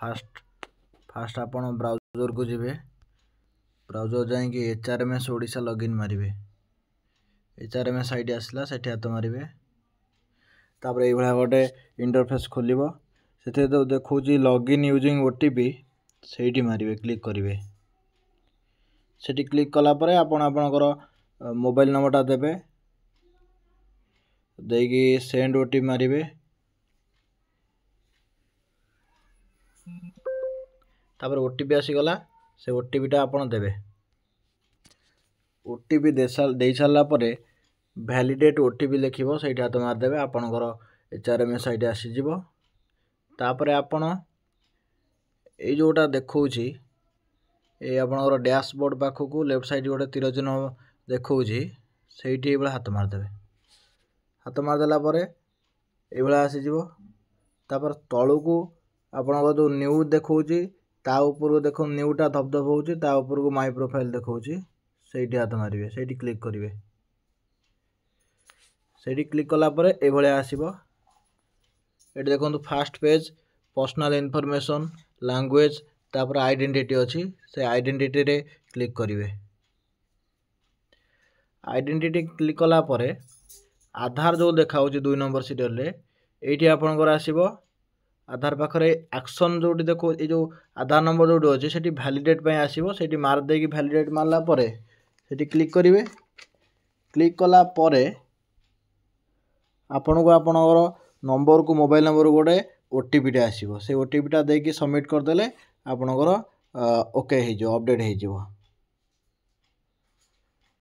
Fast आपण browser को जिवे ब्राउजर जाइए HRMS ओडिशा लॉगिन मारिबे HRMS आईडी आसला सेठी हाथ मारिबे तापर ए भला गोटे इंटरफेस खोलिबो सेते तो देखौजी लॉगिन यूजिंग OTP सेठी मारिबे क्लिक करिवे सेठी क्लिक कला परे आपण आपनकर मोबाइल नंबरटा देबे देगी सेंड OTP मारिबे तापर OTP आसी गला से OTP टा आपण देबे OTP दे सारला परे वैलिडेट OTP लिखिबो सेठी हाथ मार देबे आपनकर HRMS आईडी आसी जिवो तापर आपण ए जोटा देखौची ए आपनकर डैशबोर्ड पाखकू लेफ्ट साइड गोटे तीर चिन्ह देखौची सेठी एबला हाथ मार देबे हाथ मार देला परे एबला आसी जिवो तापर तळुकू आपनकर जो न्यू देखौची ता ऊपर को देखो न्यूटा धबधब होउची ता ऊपर को माय प्रोफाइल देखौची सेठी हाथ मारिबे सेठी क्लिक करिवे सेठी क्लिक कला परे ए भले आसीबो एटी देखंतु first page personal information language तापर आइडेंटिटी अछि से आइडेंटिटी रे क्लिक करिवे आइडेंटिटी क्लिक कला परे आधार जो देखाउची 2 नंबर सीरियल रे एठी आपनकर आसीबो आधार पाखरे एक्शन जोटी देखो ए जो आधार नंबर जोटी अछि सेठी वैलिडेट पय आसीबो सेठी मार देकी वैलिडेट मारला परे सेठी क्लिक करिवे क्लिक कला परे आपन को आपनकर नंबर को मोबाइल नंबर गोटे OTP टा आसीबो से OTP टा देकी सबमिट कर देले आपनकर ओके हे जो अपडेट हे जिवो।